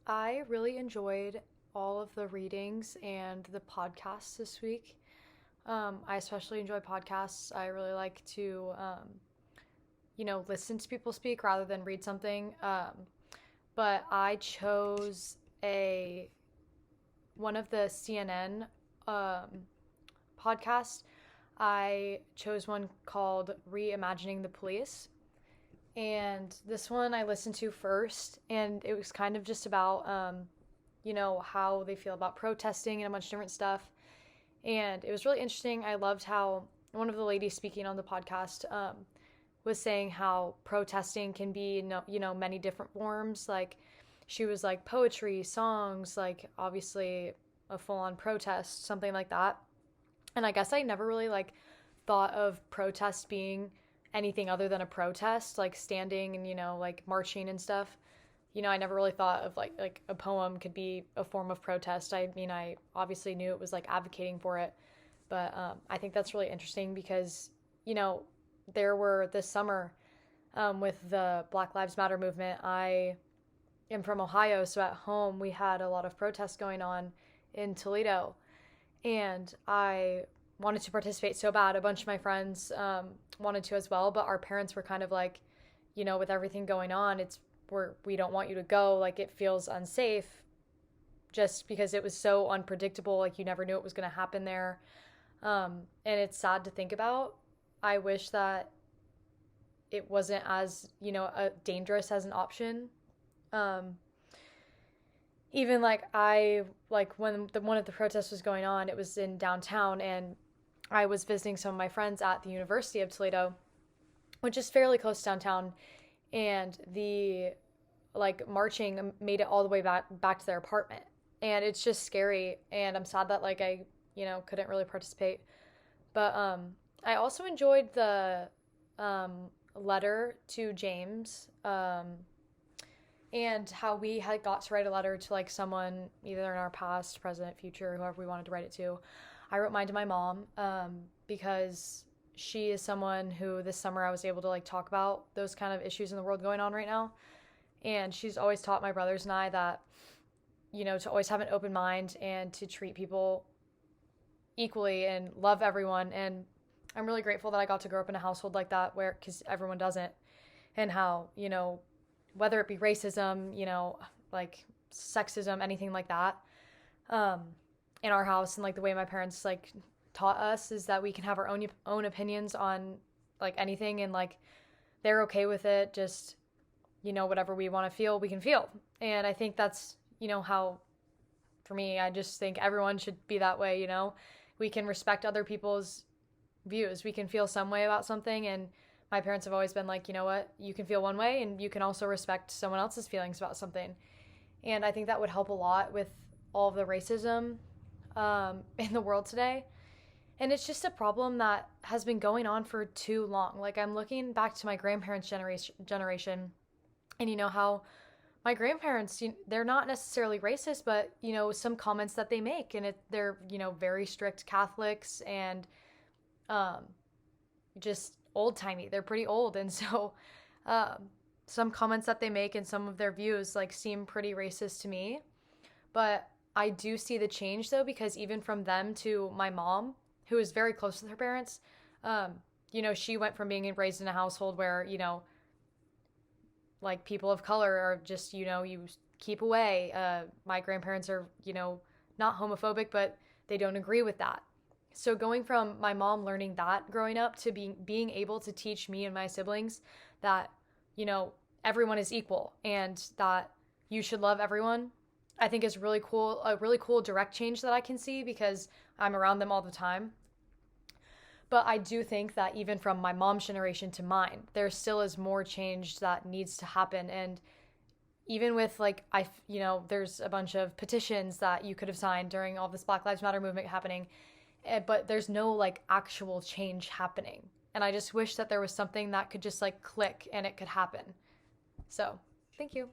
I really enjoyed all of the readings and the podcasts this week. I especially enjoy podcasts. I really like to, listen to people speak rather than read something. But I chose a one of the CNN podcasts. I chose one called Reimagining the Police. And this one I listened to first, and it was kind of just about, how they feel about protesting and a bunch of different stuff. And it was really interesting. I loved how one of the ladies speaking on the podcast was saying how protesting can be, many different forms. Like, she was like poetry, songs, like obviously a full on protest, something like that. And I guess I never really like thought of protest being anything other than a protest, like standing and like marching and stuff. I never really thought of like a poem could be a form of protest. I mean, I obviously knew it was like advocating for it, but I think that's really interesting because there were this summer with the Black Lives Matter movement. I am from Ohio, so at home we had a lot of protests going on in Toledo, and I wanted to participate so bad. A bunch of my friends wanted to as well, but our parents were kind of like, with everything going on, we don't want you to go. Like, it feels unsafe just because it was so unpredictable. Like, you never knew what was going to happen there. And it's sad to think about. I wish that it wasn't as, dangerous as an option. Even when one of the protests was going on, it was in downtown, and I was visiting some of my friends at the University of Toledo, which is fairly close to downtown, and the marching made it all the way back to their apartment. And it's just scary, and I'm sad that I couldn't really participate. But I also enjoyed the letter to James, and how we had got to write a letter to someone either in our past, present, future, whoever we wanted to write it to. I wrote mine to my mom because she is someone who this summer I was able to talk about those kind of issues in the world going on right now. And she's always taught my brothers and I that, to always have an open mind and to treat people equally and love everyone. And I'm really grateful that I got to grow up in a household like that, because everyone doesn't. And how, whether it be racism, sexism, anything like that, in our house, and the way my parents taught us is that we can have our own opinions on anything, and they're okay with it. Just whatever we want to feel, we can feel. And I think that's how, for me, I just think everyone should be that way. We can respect other people's views. We can feel some way about something, and my parents have always been like, you know what, you can feel one way and you can also respect someone else's feelings about something. And I think that would help a lot with all of the racism in the world today. And it's just a problem that has been going on for too long. I'm looking back to my grandparents' generation, and how my grandparents, they're not necessarily racist, but, some comments that they make, and they're, very strict Catholics, and just old-timey. They're pretty old, and so some comments that they make and some of their views seem pretty racist to me. But I do see the change, though, because even from them to my mom, who is very close with her parents, she went from being raised in a household where, people of color are just, you keep away. My grandparents are, not homophobic, but they don't agree with that. So going from my mom learning that growing up to being able to teach me and my siblings that, everyone is equal and that you should love everyone, I think is really cool, a really cool direct change that I can see because I'm around them all the time. But I do think that even from my mom's generation to mine, there still is more change that needs to happen. And even with there's a bunch of petitions that you could have signed during all this Black Lives Matter movement happening, but there's no actual change happening. And I just wish that there was something that could just click and it could happen. So, thank you.